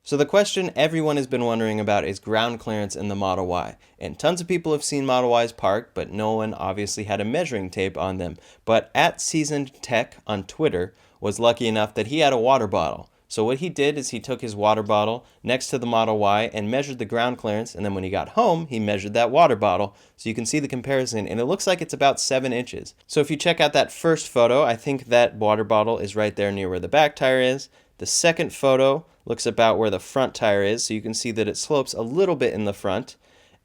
So the question everyone has been wondering about is ground clearance in the Model Y. And tons of people have seen Model Ys parked, but no one obviously had a measuring tape on them. But @SeasonedTech on Twitter was lucky enough that he had a water bottle. So what he did is he took his water bottle next to the Model Y and measured the ground clearance, and then when he got home, he measured that water bottle. So you can see the comparison, and it looks like it's about 7 inches. So if you check out that first photo, I think that water bottle is right there near where the back tire is. The second photo looks about where the front tire is, so you can see that it slopes a little bit in the front.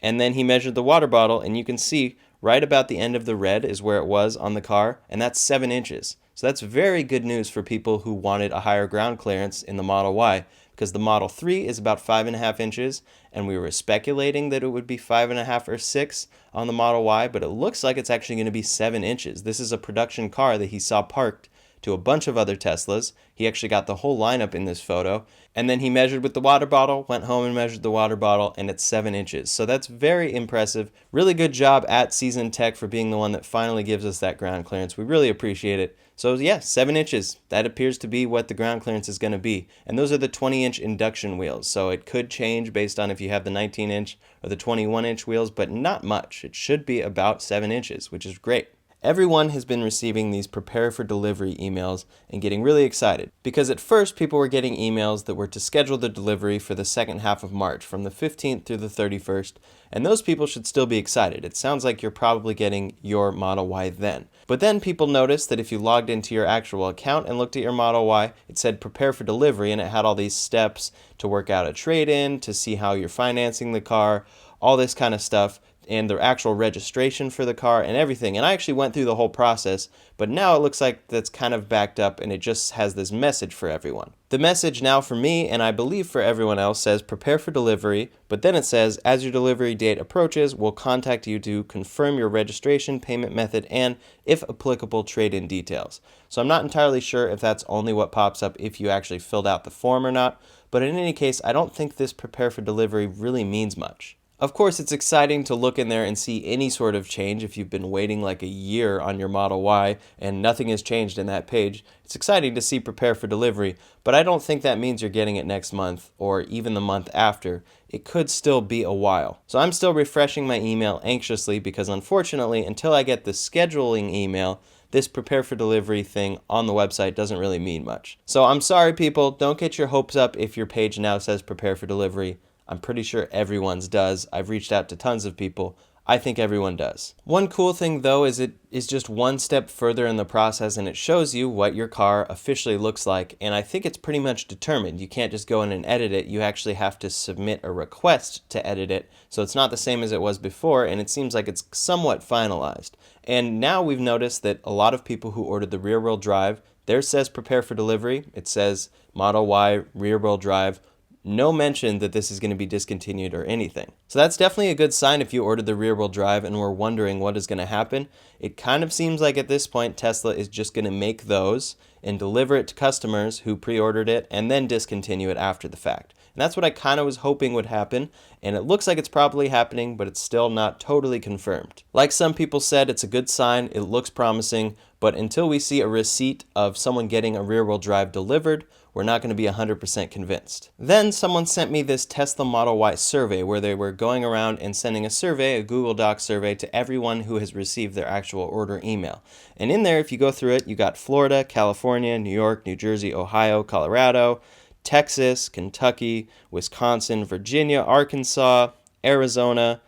And then he measured the water bottle, and you can see right about the end of the red is where it was on the car, and that's 7 inches. So that's very good news for people who wanted a higher ground clearance in the Model Y, because the Model 3 is about 5.5 inches, and we were speculating that it would be 5.5 or 6 on the Model Y, but it looks like it's actually going to be 7 inches. This is a production car that he saw parked to a bunch of other Teslas. He actually got the whole lineup in this photo. And then he measured with the water bottle, went home and measured the water bottle, and it's 7 inches. So that's very impressive. Really good job @SeasonedTech for being the one that finally gives us that ground clearance. We really appreciate it. So yeah, 7 inches. That appears to be what the ground clearance is going to be. And those are the 20-inch induction wheels. So it could change based on if you have the 19-inch or the 21-inch wheels, but not much. It should be about 7 inches, which is great. Everyone has been receiving these prepare for delivery emails and getting really excited, because at first people were getting emails that were to schedule the delivery for the second half of March, from the 15th through the 31st, and those people should still be excited. It sounds like you're probably getting your Model Y then. But then people noticed that if you logged into your actual account and looked at your Model Y, it said prepare for delivery, and it had all these steps to work out a trade-in, to see how you're financing the car, all this kind of stuff, and the actual registration for the car and everything. And I actually went through the whole process, but now it looks like that's kind of backed up, and it just has this message for everyone. The message now for me, and I believe for everyone else, says prepare for delivery, but then it says as your delivery date approaches, we'll contact you to confirm your registration, payment method, and if applicable, trade-in details. So I'm not entirely sure if that's only what pops up if you actually filled out the form or not, but in any case, I don't think this prepare for delivery really means much. Of course, it's exciting to look in there and see any sort of change if you've been waiting like a year on your Model Y and nothing has changed in that page. It's exciting to see prepare for delivery, but I don't think that means you're getting it next month or even the month after. It could still be a while. So I'm still refreshing my email anxiously, because unfortunately, until I get the scheduling email, this prepare for delivery thing on the website doesn't really mean much. So I'm sorry, people, don't get your hopes up if your page now says prepare for delivery. I'm pretty sure everyone's does. I've reached out to tons of people. I think everyone does. One cool thing though is it is just one step further in the process, and it shows you what your car officially looks like, and I think it's pretty much determined. You can't just go in and edit it. You actually have to submit a request to edit it, so it's not the same as it was before, and it seems like it's somewhat finalized. And now we've noticed that a lot of people who ordered the rear-wheel drive, theirs says prepare for delivery. It says Model Y rear-wheel drive. No mention that this is going to be discontinued or anything. So that's definitely a good sign if you ordered the rear-wheel drive and were wondering what is going to happen. It kind of seems like at this point Tesla is just going to make those and deliver it to customers who pre-ordered it and then discontinue it after the fact. And that's what I kind of was hoping would happen, and it looks like it's probably happening, but it's still not totally confirmed. Like some people said, it's a good sign, it looks promising, but until we see a receipt of someone getting a rear-wheel drive delivered, we're not going to be 100% convinced. Then someone sent me this Tesla Model Y survey where they were going around and sending a survey, a Google Doc survey, to everyone who has received their actual order email. And in there, if you go through it, you got Florida, California, New York, New Jersey, Ohio, Colorado, Texas, Kentucky, Wisconsin, Virginia, Arkansas, Arizona.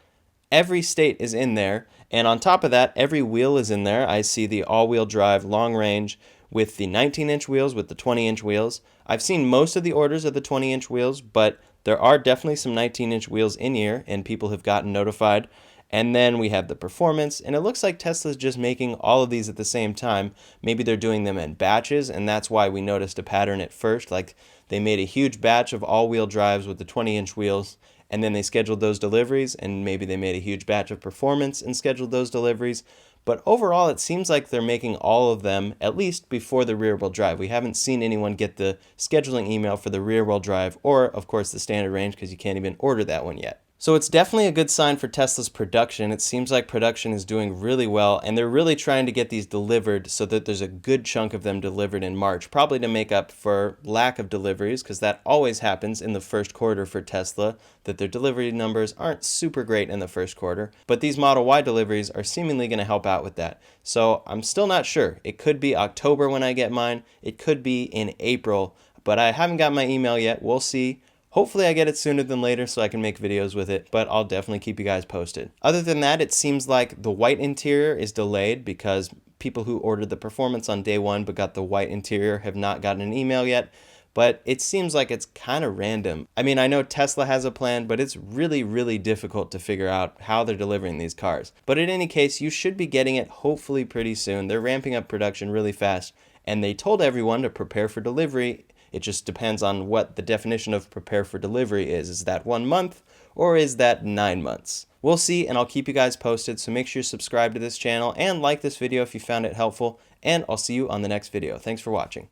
Every state is in there. And on top of that, every wheel is in there. I see the all-wheel drive long range with the 19-inch wheels, with the 20-inch wheels. I've seen most of the orders of the 20-inch wheels, but there are definitely some 19-inch wheels in here, and people have gotten notified. And then we have the performance, and it looks like Tesla's just making all of these at the same time. Maybe they're doing them in batches, and that's why we noticed a pattern at first. Like they made a huge batch of all-wheel drives with the 20-inch wheels, and then they scheduled those deliveries, and maybe they made a huge batch of performance and scheduled those deliveries. But overall, it seems like they're making all of them, at least before the rear-wheel drive. We haven't seen anyone get the scheduling email for the rear-wheel drive or, of course, the standard range, because you can't even order that one yet. So it's definitely a good sign for Tesla's production. It seems like production is doing really well, and they're really trying to get these delivered so that there's a good chunk of them delivered in March, probably to make up for lack of deliveries, because that always happens in the first quarter for Tesla, that their delivery numbers aren't super great in the first quarter. But these Model Y deliveries are seemingly going to help out with that. So I'm still not sure. It could be October when I get mine. It could be in April, but I haven't got my email yet. We'll see. Hopefully I get it sooner than later so I can make videos with it, but I'll definitely keep you guys posted. Other than that, it seems like the white interior is delayed because people who ordered the Performance on day one but got the white interior have not gotten an email yet. But it seems like it's kind of random. I mean, I know Tesla has a plan, but it's really, really difficult to figure out how they're delivering these cars. But in any case, you should be getting it hopefully pretty soon. They're ramping up production really fast, and they told everyone to prepare for delivery. It just depends on what the definition of prepare for delivery is. Is that 1 month or is that 9 months? We'll see, and I'll keep you guys posted, so make sure you subscribe to this channel and like this video if you found it helpful, and I'll see you on the next video. Thanks for watching.